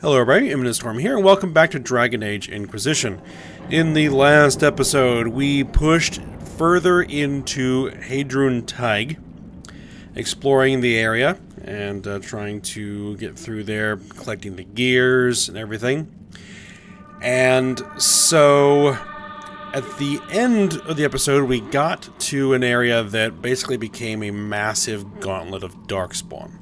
Hello everybody, Storm here, and welcome back to Dragon Age Inquisition. In the last episode, we pushed further into Hadrun Taig, exploring the area, and trying to get through there, collecting the gears and everything. And so, at the end of the episode, we got to an area that basically became a massive gauntlet of darkspawn.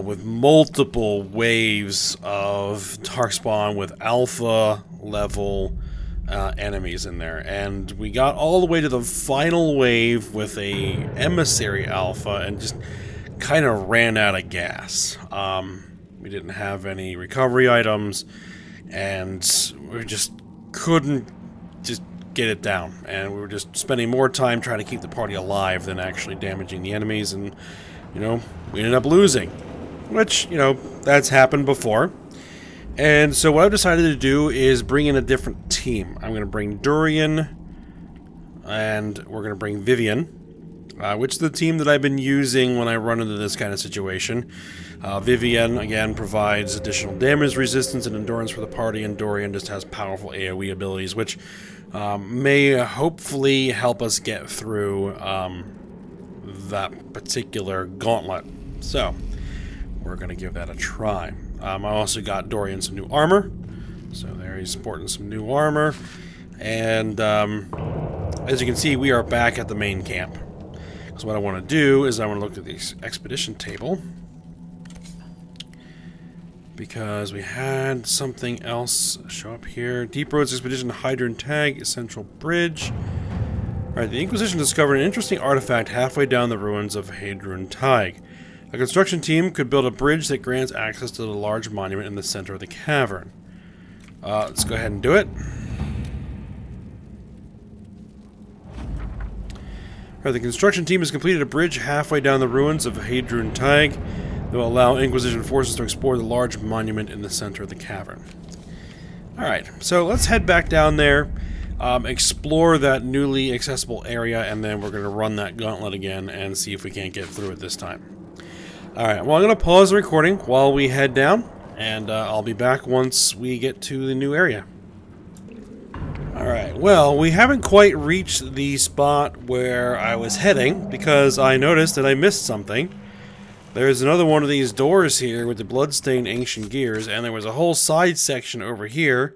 With multiple waves of darkspawn with alpha level enemies in there, and we got all the way to the final wave with a Emissary alpha and just kind of ran out of gas. We didn't have any recovery items, and we just couldn't just get it down, and we were just spending more time trying to keep the party alive than actually damaging the enemies, and we ended up losing. Which, that's happened before. And so what I've decided to do is bring in a different team. I'm going to bring Durian, and we're going to bring Vivian, which is the team that I've been using when I run into this kind of situation. Vivian, again, provides additional damage resistance and endurance for the party, and Durian just has powerful AoE abilities, which may hopefully help us get through that particular gauntlet. So we're going to give that a try. I also got Dorian some new armor. So there, he's sporting some new armor. And as you can see, we are back at the main camp. So what I want to do is I want to look at the expedition table. Because we had something else show up here. Deep Roads Expedition, Hadrun Taig, Central Bridge. Alright, the Inquisition discovered an interesting artifact halfway down the ruins of Hadrun Taig. A construction team could build a bridge that grants access to the large monument in the center of the cavern. Let's go ahead and do it. Right, the construction team has completed a bridge halfway down the ruins of Hadrun Taig that will allow Inquisition forces to explore the large monument in the center of the cavern. Alright, so let's head back down there, explore that newly accessible area, and then we're going to run that gauntlet again and see if we can't get through it this time. Alright, well, I'm going to pause the recording while we head down, and I'll be back once we get to the new area. Alright, well, we haven't quite reached the spot where I was heading, because I noticed that I missed something. There's another one of these doors here with the bloodstained ancient gears, and there was a whole side section over here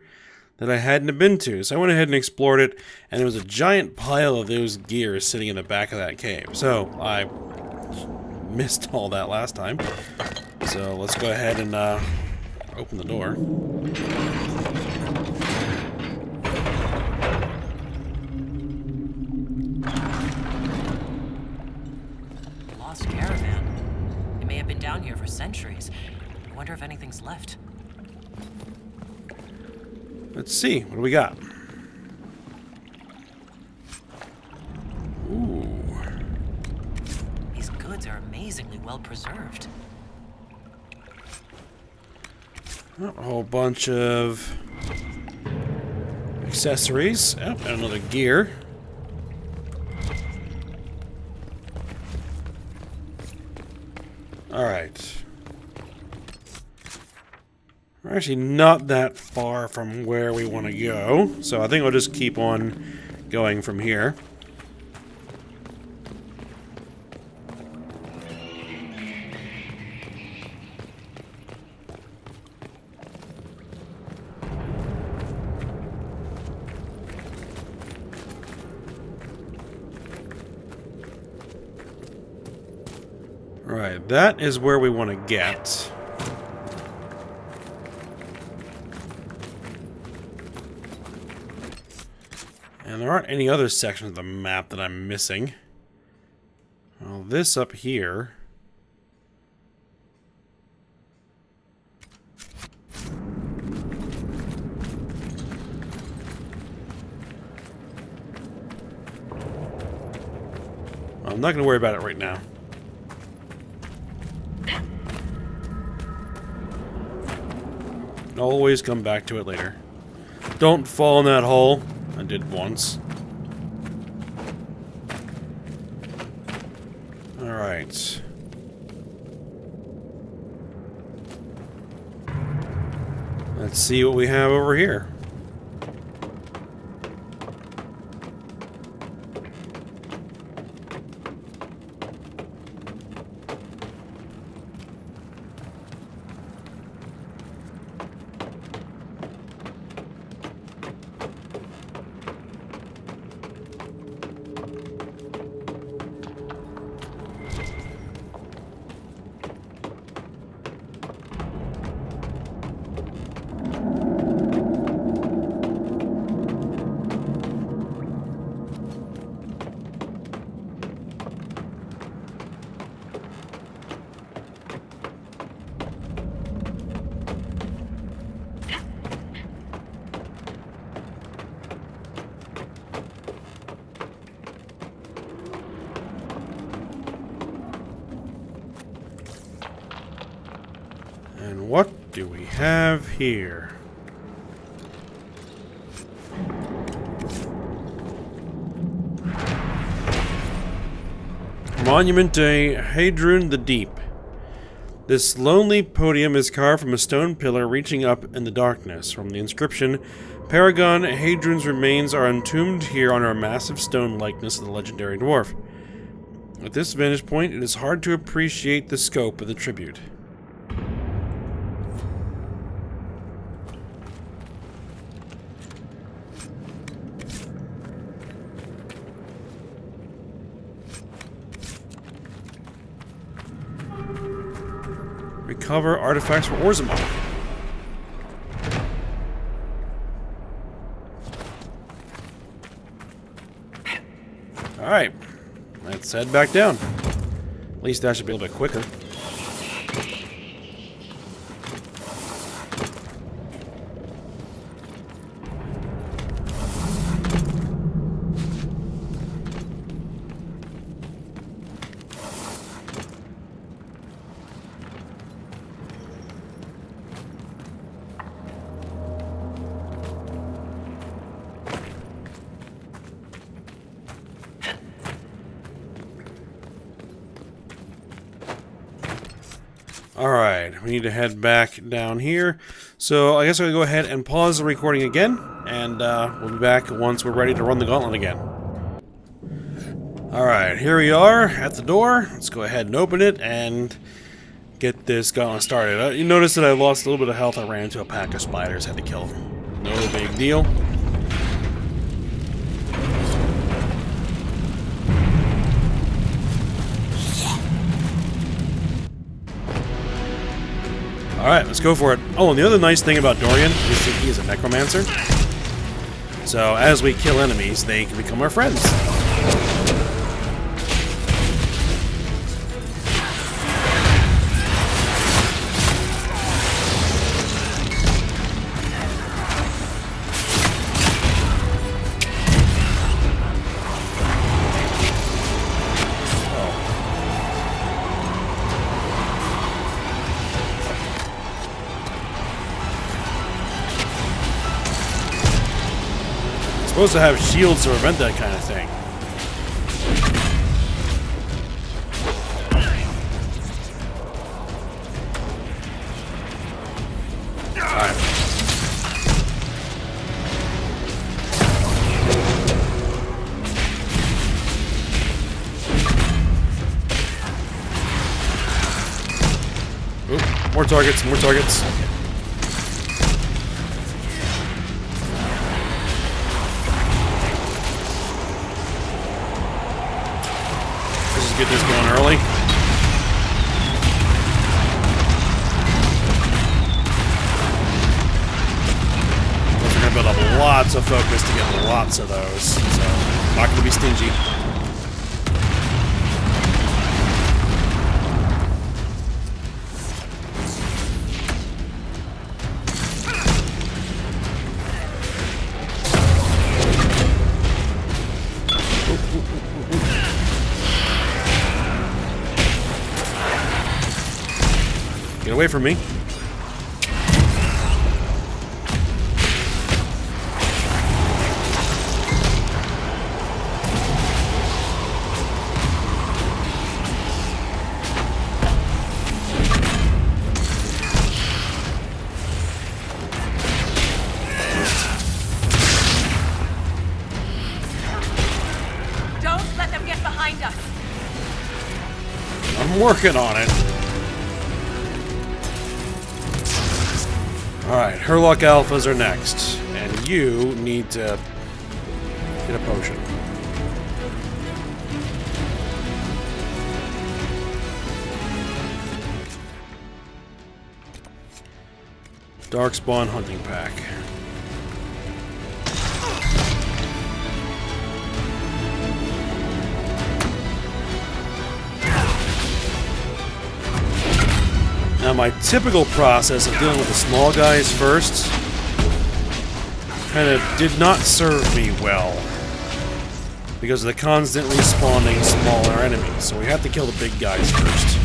that I hadn't been to. So I went ahead and explored it, and there was a giant pile of those gears sitting in the back of that cave. So I missed all that last time. So let's go ahead and open the door. Lost caravan. It may have been down here for centuries. I wonder if anything's left. Let's see. What do we got? Ooh. These goods are amazingly well preserved. A whole bunch of accessories. Oh, and another gear. Alright. We're actually not that far from where we want to go, so I think I'll just keep on going from here. Right, that is where we want to get. And there aren't any other sections of the map that I'm missing. Well, this up here. I'm not going to worry about it right now. Always come back to it later. Don't fall in that hole. I did once. Alright. Let's see what we have over here. And what do we have here? Monument to Hadron the Deep. This lonely podium is carved from a stone pillar reaching up in the darkness. From the inscription, Paragon Hadron's remains are entombed here on our massive stone likeness of the legendary dwarf. At this vantage point, it is hard to appreciate the scope of the tribute. Recover artifacts for Orzammar. Alright, let's head back down. At least that should be a little bit quicker. Alright, we need to head back down here. So I guess I'll go ahead and pause the recording again, and we'll be back once we're ready to run the gauntlet again. Alright, here we are at the door. Let's go ahead and open it and get this gauntlet started. You notice that I lost a little bit of health. I ran into a pack of spiders, had to kill them. No big deal. Alright, let's go for it. Oh, and the other nice thing about Dorian is that he is a necromancer. So, as we kill enemies, they can become our friends. Supposed to have shields to prevent that kind of thing. Alright. Oop, more targets, more targets. Get this going early. We're going to build up lots of focus to get lots of those, so not going to be stingy. Get away from me. I'm working on it. Alright, Herlock Alphas are next. And you need to get a potion. Darkspawn Hunting Pack. Now my typical process of dealing with the small guys first kind of did not serve me well because of the constant respawning smaller enemies, so we have to kill the big guys first.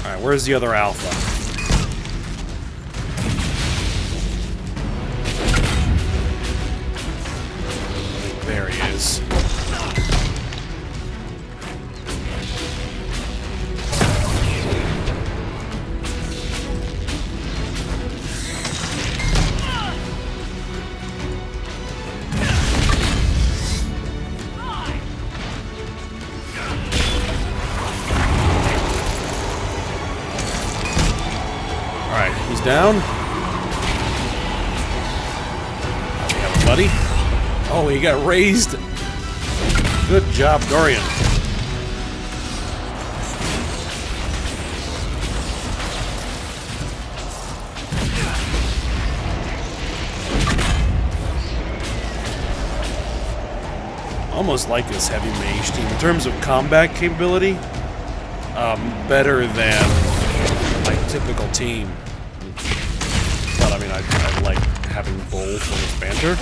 Alright, where's the other alpha? There he is. Alright, he's down. We have a buddy. Oh, he got raised. Good job, Dorian. Almost like this heavy mage team. In terms of combat capability, better than my typical team. But I mean, I like having both for his banter.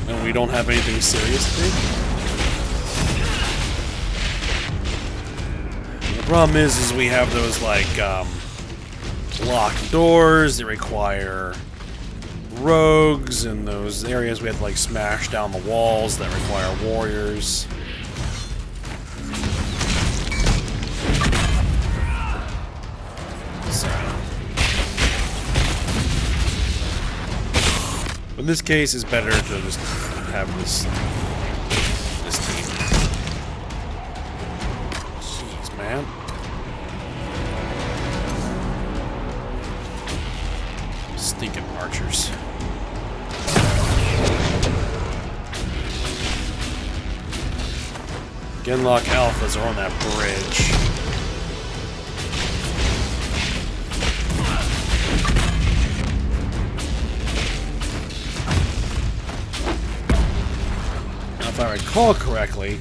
And we don't have anything serious to do. The problem is we have those, like, locked doors that require rogues, and those areas we have to, like, smash down the walls that require warriors. In this case, it's better to just have this team. Jeez, man. Stinking archers. Genlock Alphas are on that bridge. If I recall correctly,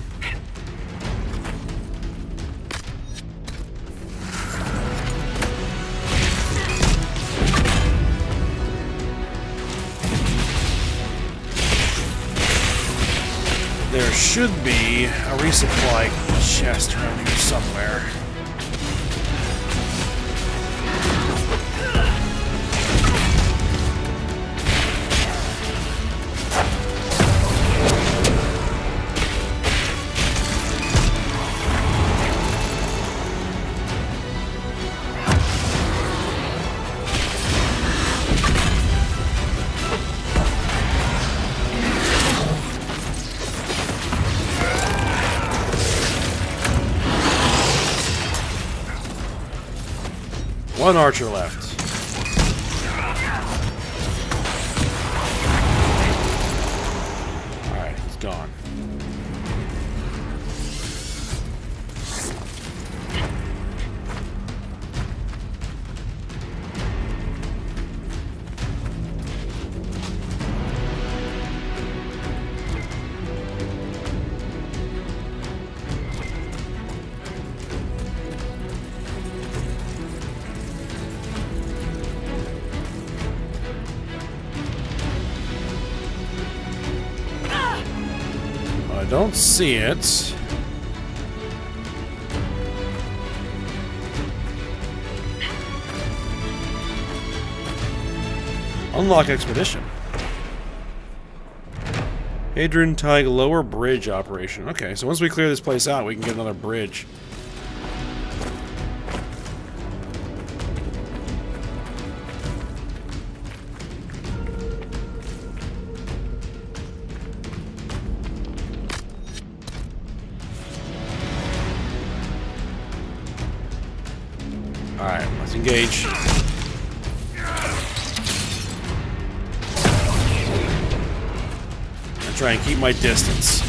there should be a resupply chest around here somewhere. One archer left. Alright, he's gone. I don't see it. Unlock expedition. Hadron Tig lower bridge operation. Okay, so once we clear this place out, we can get another bridge. engage. I try and keep my distance.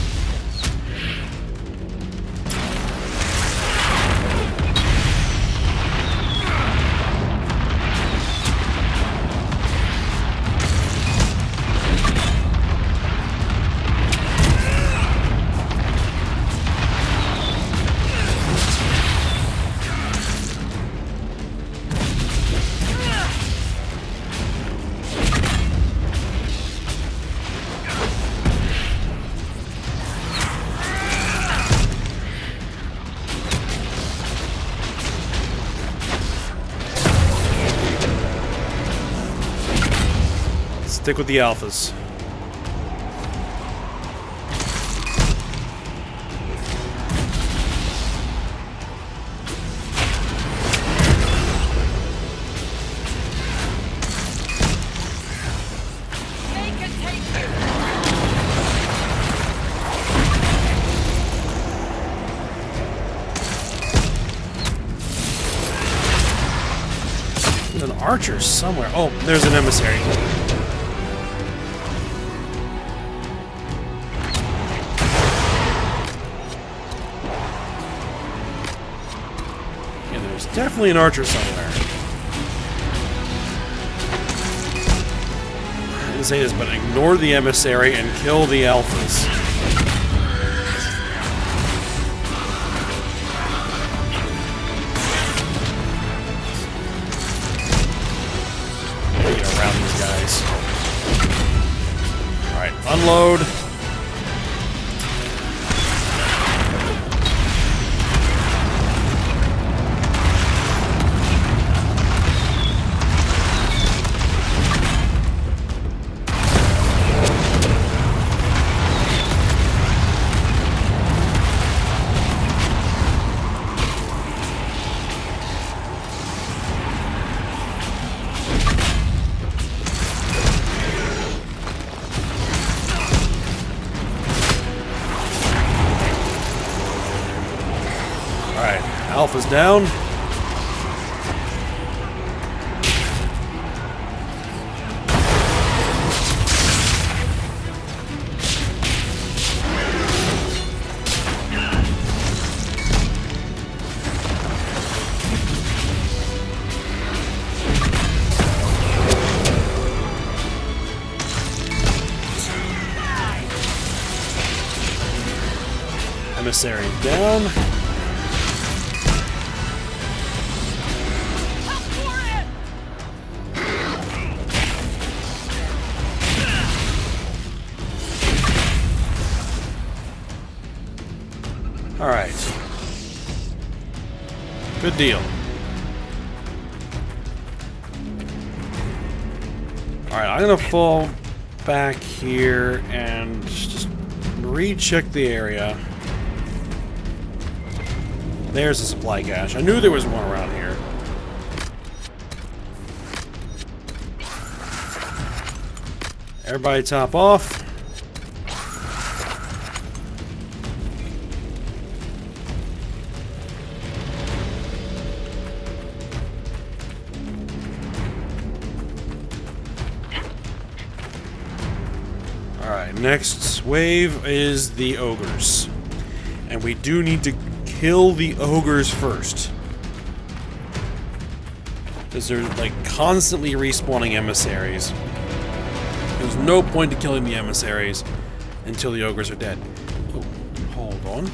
Stick with the alphas. There's an archer somewhere. Oh, there's an emissary. Definitely an archer somewhere. I didn't say this, but ignore the emissary and kill the alphas. Get around these guys. Alright, unload. Alpha's down. Emissary down. Alright. Good deal. Alright, I'm gonna fall back here and just recheck the area. There's a supply cache. I knew there was one around here. Everybody top off. Next wave is the ogres. And we do need to kill the ogres first. Because they're like constantly respawning emissaries. There's no point to killing the emissaries until the ogres are dead. Oh, hold on.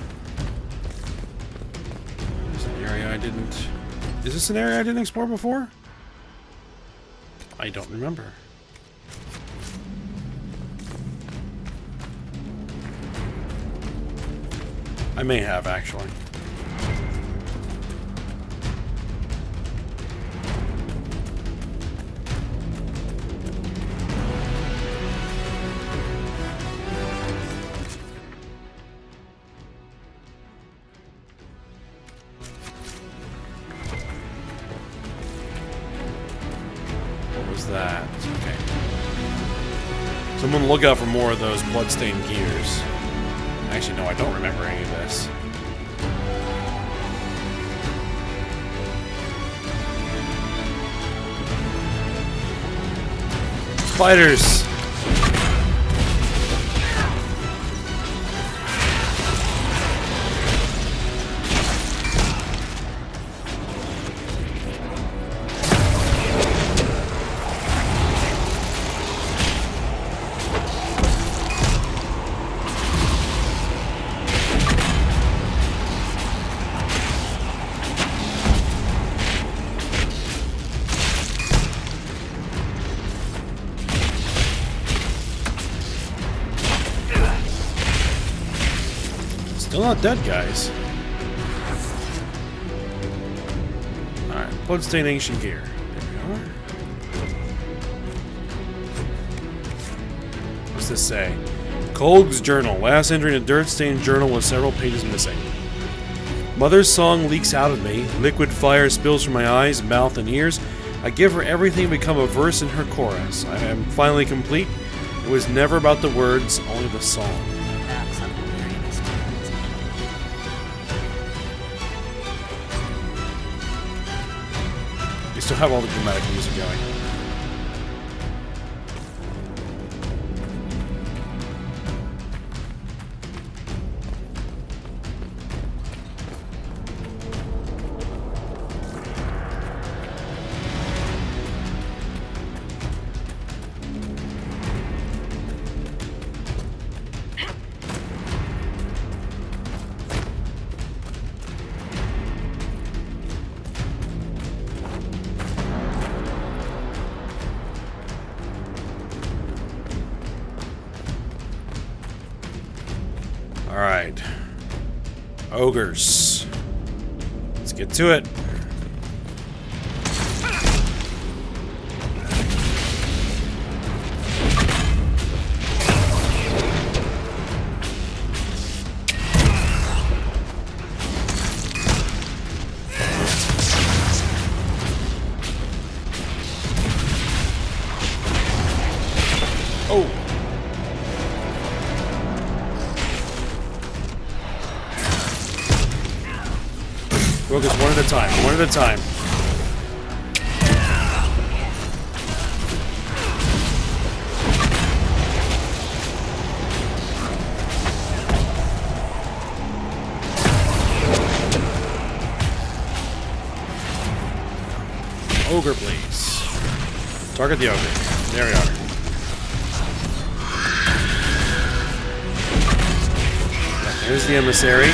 There's an area I didn't... Is this an area I didn't explore before? I don't remember. I may have, actually. What was that? Okay. Someone look out for more of those bloodstained gears. Actually, no, I don't remember any of this. Spiders! Still not dead, guys. Alright, Bloodstained Ancient Gear. There we are. What's this say? Kolg's Journal. Last entry in a dirt-stained journal with several pages missing. Mother's song leaks out of me. Liquid fire spills from my eyes, mouth, and ears. I give her everything to become a verse in her chorus. I am finally complete. It was never about the words, only the song. That's a Lyrium experience. You still have all the dramatic music going. Alright. Ogres. Let's get to it. Oh! Focus one at a time, one at a time. Ogre, please. Target the ogre. There we are. There's the Emissary.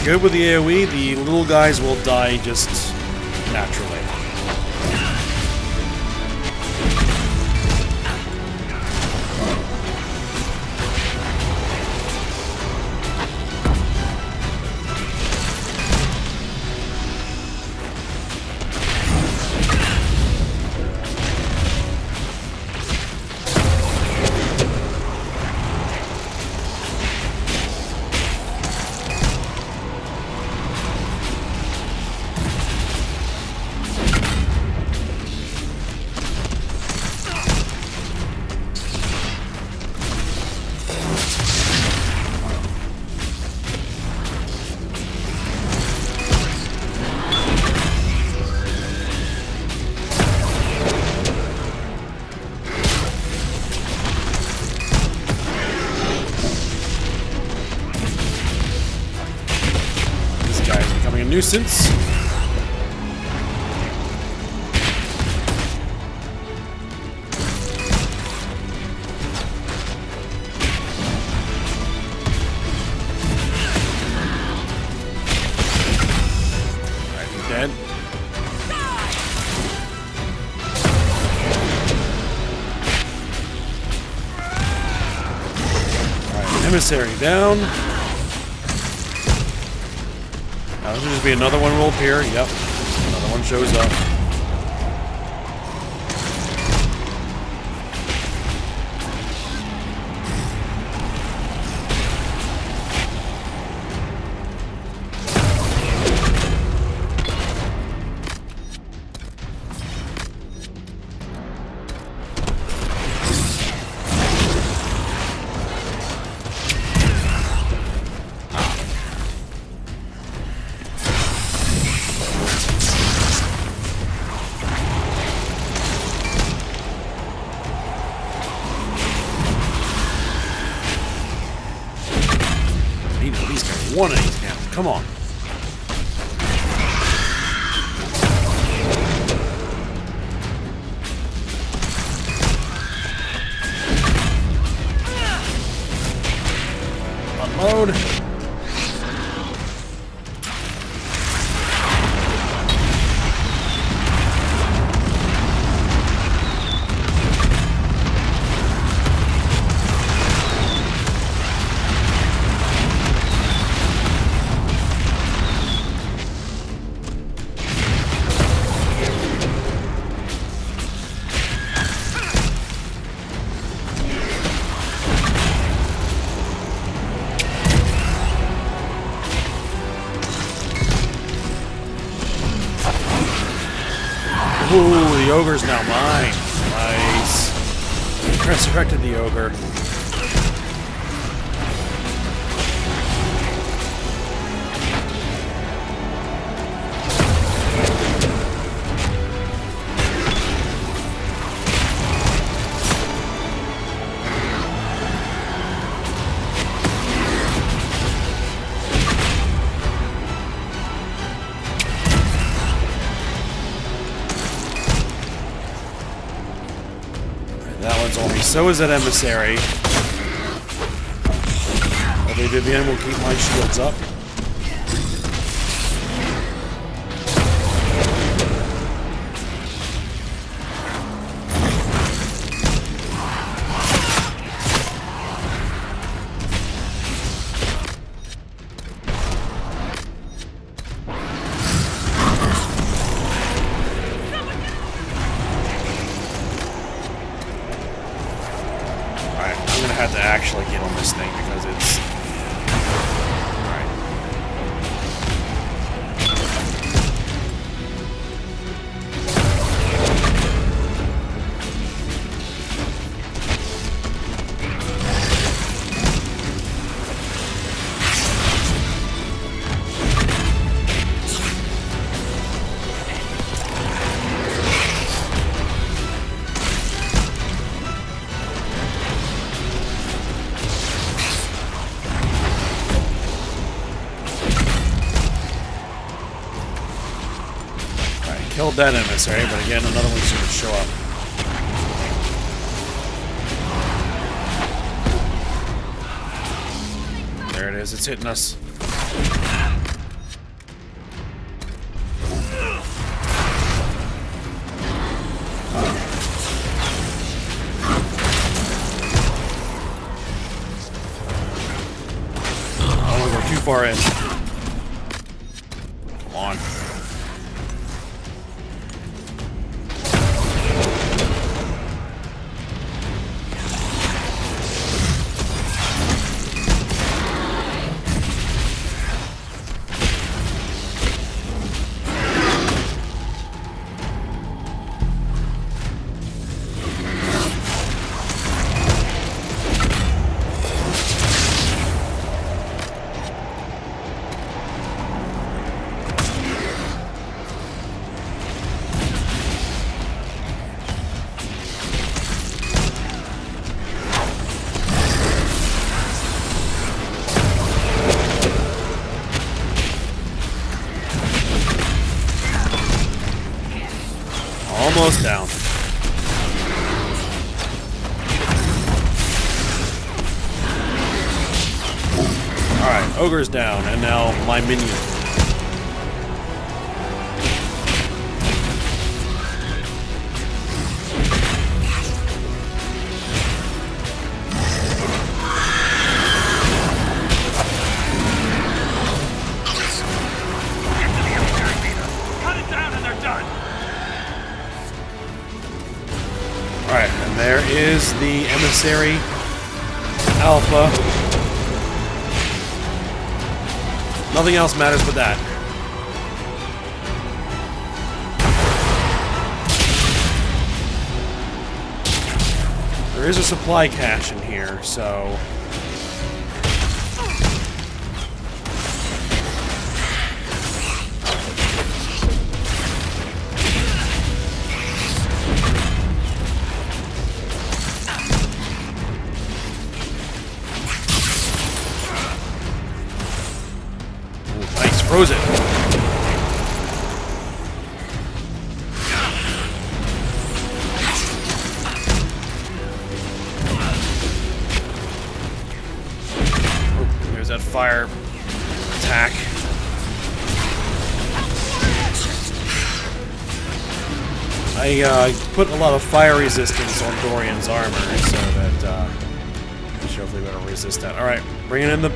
Good with the AoE, the little guys will die just naturally. Nuisance. Alright, he's dead. Alright, Emissary down. Now, this will just be another one will appear. Yep. Another one shows up. one of these down. Come on. Unload. Ooh, the ogre's now mine. Nice. Resurrected the ogre. That one's on me. So is that Emissary. Okay, Vivian will keep my shields up. Have to actually get on this thing because it's alright. Killed that emissary, but again, another one's going to show up. There it is, it's hitting us. I don't want to go too far in. Come on. Almost down. Alright, ogre's down, and now my minion. Alright, and there is the Emissary Alpha. Nothing else matters but that. There is a supply cache in here, so... Froze it. Oh, there's that fire attack. I put a lot of fire resistance on Dorian's armor so that he should hopefully be able to resist that. Alright, bringing in the...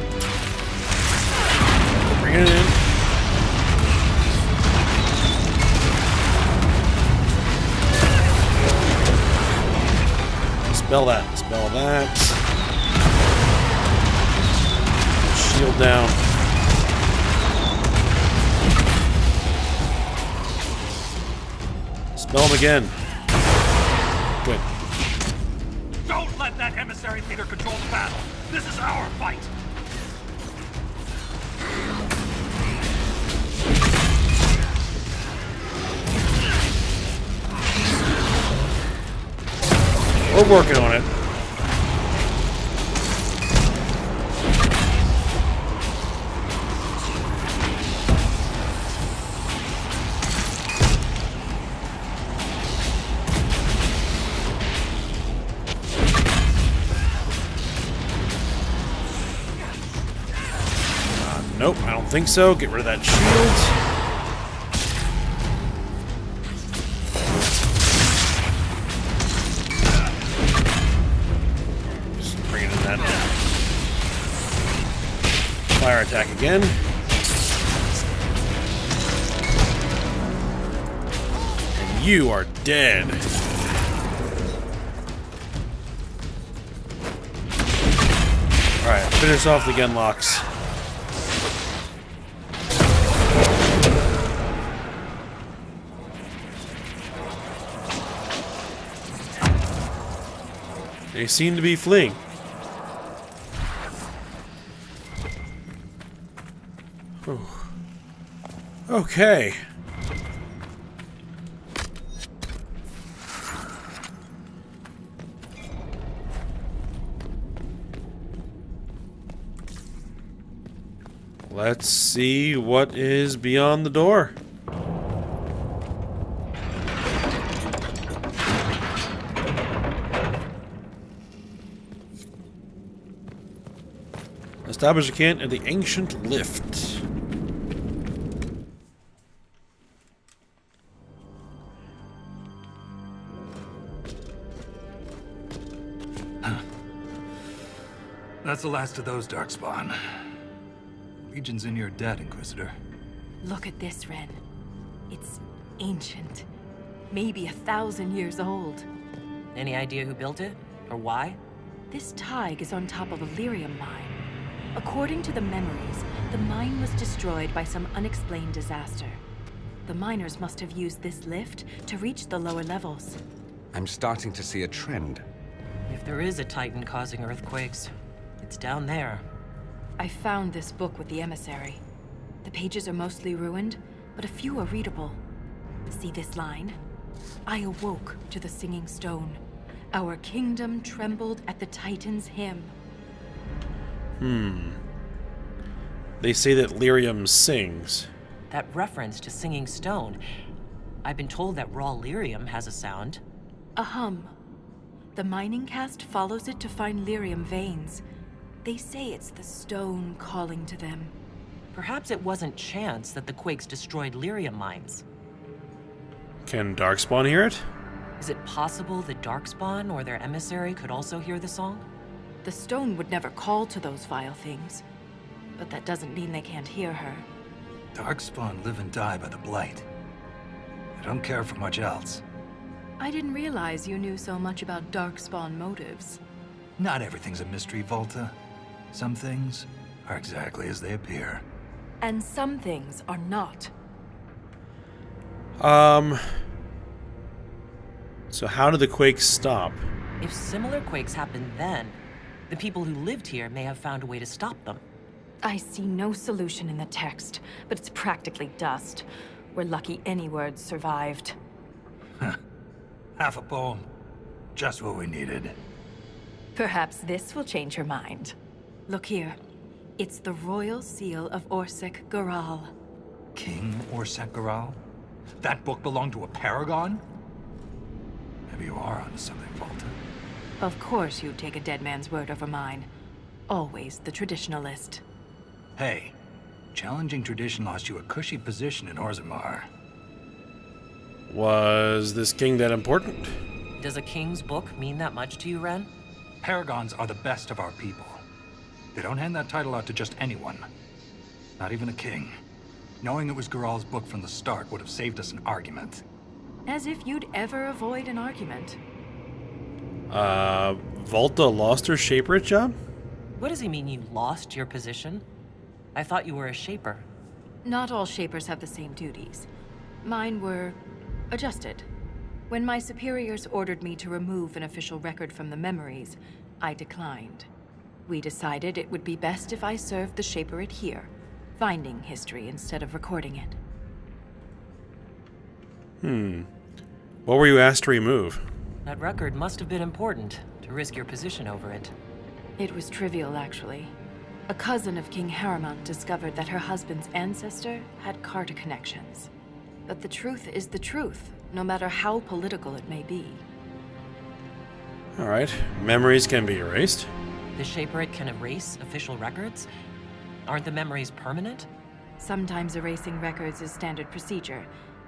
Bringing it in. Spell that. Spell that. Shield down. Spell him again. Quit. Don't let that emissary theater control the battle. This is our fight. We're working on it. Nope, I don't think so. Get rid of that shield. Just bringing in that fire attack again. And you are dead. Alright, finish off the gunlocks. They seem to be fleeing. Whew. Okay. Let's see what is beyond the door. Establish a camp at the ancient lift. That's the last of those, Darkspawn. Legion's in your debt, Inquisitor. Look at this, Ren. It's ancient. Maybe 1,000 years old. Any idea who built it? Or why? This Tig is on top of a Lyrium mine. According to the memories, the mine was destroyed by some unexplained disaster. The miners must have used this lift to reach the lower levels. I'm starting to see a trend. If there is a Titan causing earthquakes, it's down there. I found this book with the Emissary. The pages are mostly ruined, but a few are readable. See this line? I awoke to the singing stone. Our kingdom trembled at the Titan's hymn. They say that Lyrium sings. That reference to singing stone. I've been told that raw Lyrium has a sound. A hum. The mining cast follows it to find Lyrium veins. They say it's the stone calling to them. Perhaps it wasn't chance that the quakes destroyed Lyrium mines. Can Darkspawn hear it? Is it possible the Darkspawn or their emissary could also hear the song? The stone would never call to those vile things. But that doesn't mean they can't hear her. Darkspawn live and die by the Blight. I don't care for much else. I didn't realize you knew so much about Darkspawn motives. Not everything's a mystery, Volta. Some things are exactly as they appear. And some things are not. So how did the quakes stop? If similar quakes happened then, the people who lived here may have found a way to stop them. I see no solution in the text, but it's practically dust. We're lucky any words survived. Half a poem. Just what we needed. Perhaps this will change her mind. Look here. It's the royal seal of Orsec Garal. king or Sek'Garal? That book belonged to a paragon? Maybe you are onto something, Volta. Of course you'd take a dead man's word over mine. Always the traditionalist. Hey, challenging tradition lost you a cushy position in Orzammar. Was this king that important? Does a king's book mean that much to you, Ren? Paragons are the best of our people. They don't hand that title out to just anyone. Not even a king. Knowing it was Geralt's book from the start would have saved us an argument. As if you'd ever avoid an argument. Volta lost her shaper job? What does he mean you lost your position? I thought you were a shaper. Not all shapers have the same duties. Mine were adjusted. When my superiors ordered me to remove an official record from the memories, I declined. We decided it would be best if I served the shaperate here, finding history instead of recording it. What were you asked to remove? That record must have been important to risk your position over it. It was trivial, actually. A cousin of King Haramount discovered that her husband's ancestor had Carter connections. But the truth is the truth, no matter how political it may be. Alright, memories can be erased. The shaperate can erase official records? Aren't the memories permanent? Sometimes erasing records is standard procedure.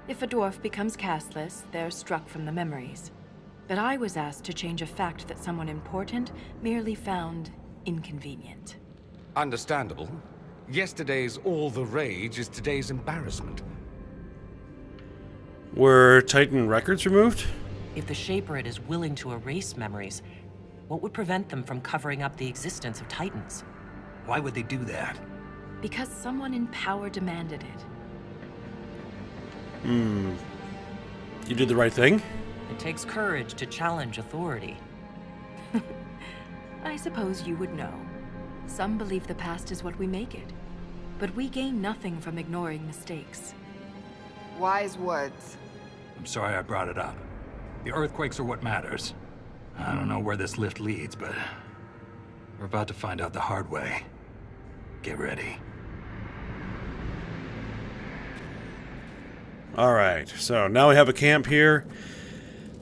If a dwarf becomes castless, they're struck from the memories. But I was asked to change a fact that someone important merely found inconvenient. Understandable. Yesterday's all the rage is today's embarrassment. Were Titan records removed? If the shaperate is willing to erase memories, what would prevent them from covering up the existence of Titans? Why would they do that? Because someone in power demanded it. You did the right thing? It takes courage to challenge authority. I suppose you would know. Some believe the past is what we make it. But we gain nothing from ignoring mistakes. Wise words. I'm sorry I brought it up. The earthquakes are what matters. I don't know where this lift leads, but we're about to find out the hard way. Get ready. Alright, so now we have a camp here.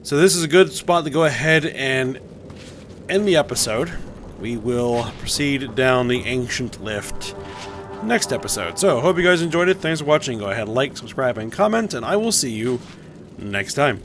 So this is a good spot to go ahead and end the episode. We will proceed down the ancient lift next episode. So, hope you guys enjoyed it. Thanks for watching. Go ahead, like, subscribe, and comment, and I will see you next time.